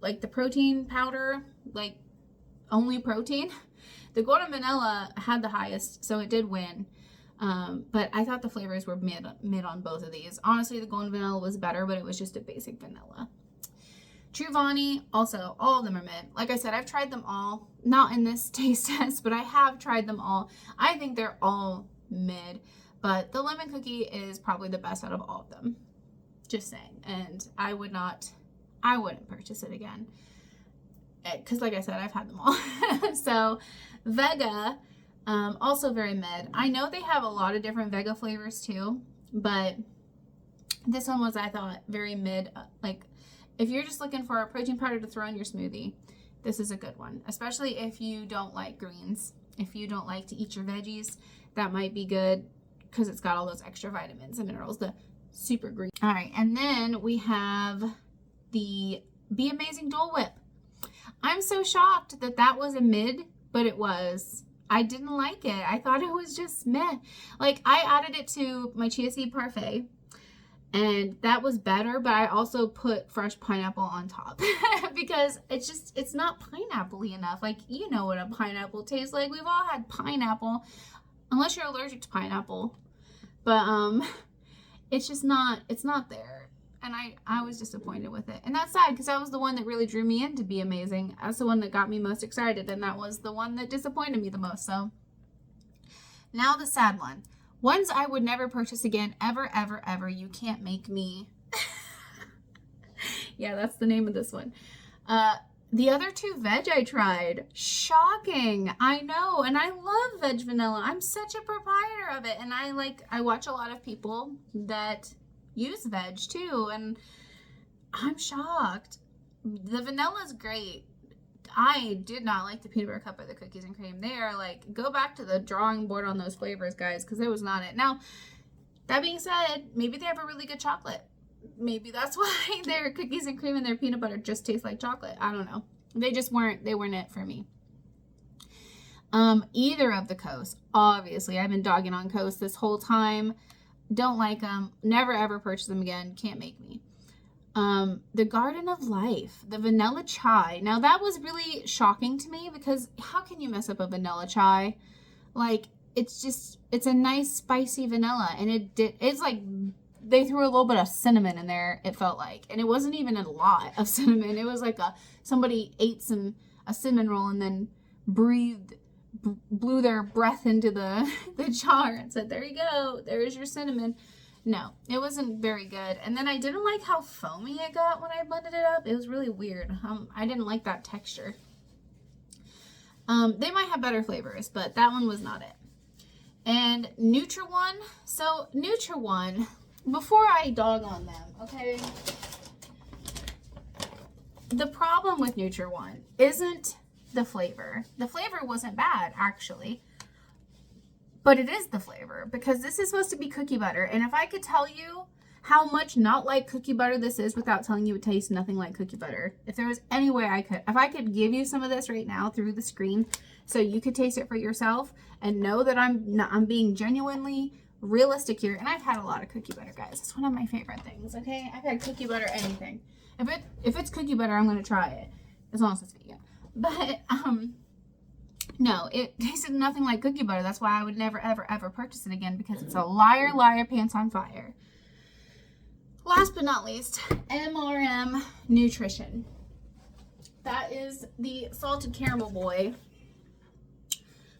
like the protein powder, like only protein, the Golden Vanilla had the highest, so it did win. But I thought the flavors were mid on both of these. Honestly, the Golden Vanilla was better, but it was just a basic vanilla. Truvani, also, all of them are mid. Like I said, I've tried them all. Not in this taste test, but I have tried them all. I think they're all mid. But the lemon cookie is probably the best out of all of them. Just saying. And I wouldn't purchase it again. Because like I said, I've had them all. So, Vega, also very mid. I know they have a lot of different Vega flavors too, but this one was, I thought, very mid. Like, if you're just looking for a protein powder to throw in your smoothie, this is a good one. Especially if you don't like greens. If you don't like to eat your veggies, that might be good, because it's got all those extra vitamins and minerals, the super green. All right, and then we have the Be Amazing Dole Whip. I'm so shocked that that was a mid, but it was. I didn't like it. I thought it was just meh. Like, I added it to my chia seed parfait, And that was better, but I also put fresh pineapple on top because it's not pineapple-y enough. Like, you know what a pineapple tastes like. We've all had pineapple, unless you're allergic to pineapple. But it's not there. And I was disappointed with it. And that's sad because that was the one that really drew me in to be amazing. That's the one that got me most excited. And that was the one that disappointed me the most. So now the sad one. Ones I would never purchase again, ever, ever, ever. You can't make me. Yeah, that's the name of this one. The other two veg I tried. Shocking. I know. And I love veg vanilla. I'm such a proprietor of it. And I watch a lot of people that use veg too. And I'm shocked. The vanilla is great. I did not like the peanut butter cup or the cookies and cream. They are like, go back to the drawing board on those flavors, guys, because it was not it. Now, that being said, maybe they have a really good chocolate. Maybe that's why their cookies and cream and their peanut butter just taste like chocolate. I don't know. They weren't it for me. Either of the Coasts, obviously. I've been dogging on Coast this whole time. Don't like them. Never ever purchase them again. Can't make me. The Garden of Life, the vanilla chai. Now that was really shocking to me because how can you mess up a vanilla chai? Like, it's a nice spicy vanilla, and it's like they threw a little bit of cinnamon in there, it felt like, and it wasn't even a lot of cinnamon. It was like somebody ate a cinnamon roll and then blew their breath into the jar and said, there you go, there's your cinnamon. No, it wasn't very good. And then I didn't like how foamy it got when I blended it up. It was really weird. I didn't like that texture. They might have better flavors, but that one was not it. And Nutri-One. So Nutri-One, before I dog on them, okay? The problem with Nutri-One isn't the flavor. The flavor wasn't bad, actually. But it is the flavor, because this is supposed to be cookie butter. And if I could tell you how much not like cookie butter this is without telling you it tastes nothing like cookie butter, if there was any way if I could give you some of this right now through the screen so you could taste it for yourself and know that I'm being genuinely realistic here. And I've had a lot of cookie butter, guys. It's one of my favorite things, okay? I've had cookie butter anything. If it's cookie butter, I'm going to try it, as long as it's vegan. But, no, it tasted nothing like cookie butter. That's why I would never, ever, ever purchase it again, because it's a liar, liar, pants on fire. Last but not least, MRM Nutrition. That is the salted caramel boy.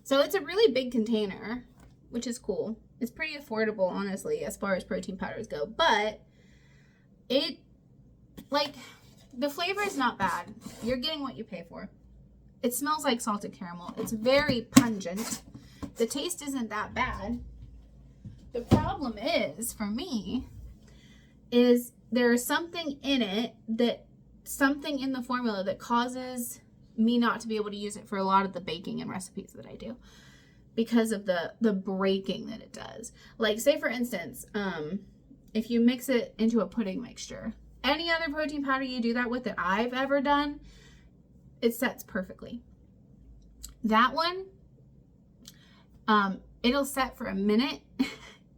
So it's a really big container, which is cool. It's pretty affordable, honestly, as far as protein powders go. But the flavor is not bad. You're getting what you pay for. It smells like salted caramel. It's very pungent. The taste isn't that bad. The problem is, for me, is there's something in the formula that causes me not to be able to use it for a lot of the baking and recipes that I do, because of the breaking that it does. Like, say for instance, if you mix it into a pudding mixture, any other protein powder you do that with that I've ever done, it sets perfectly. That one, it'll set for a minute,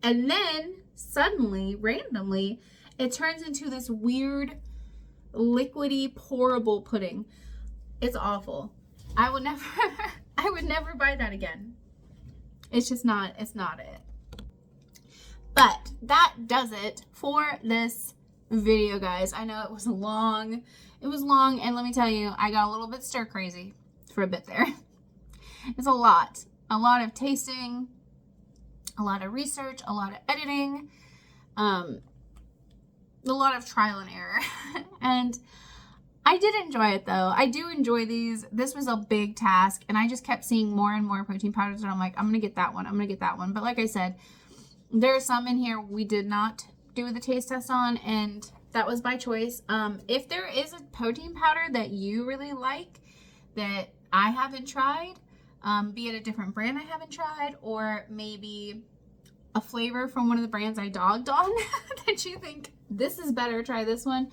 and then suddenly, randomly, it turns into this weird, liquidy, pourable pudding. It's awful. I would never buy that again. It's not it. But that does it for this video, guys. I know it was long, and let me tell you, I got a little bit stir crazy for a bit there. It's a lot of tasting, a lot of research, a lot of editing, a lot of trial and error. And I did enjoy it, though. I do enjoy these. This was a big task, and I just kept seeing more and more protein powders, and I'm like, I'm gonna get that one, I'm gonna get that one. But like I said, there are some in here we did not do the taste test on, and that was by choice. If there is a protein powder that you really like that I haven't tried, be it a different brand I haven't tried, or maybe a flavor from one of the brands I dogged on that you think this is better, try this one,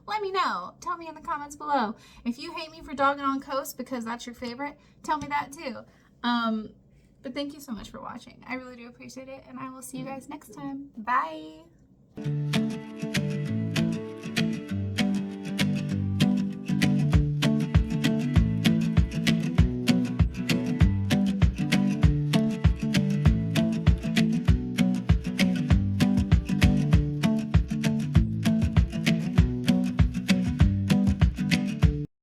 let me know. Tell me in the comments below. If you hate me for dogging on Coast because that's your favorite, tell me that too. But thank you so much for watching. I really do appreciate it, and I will see you guys next time. Bye.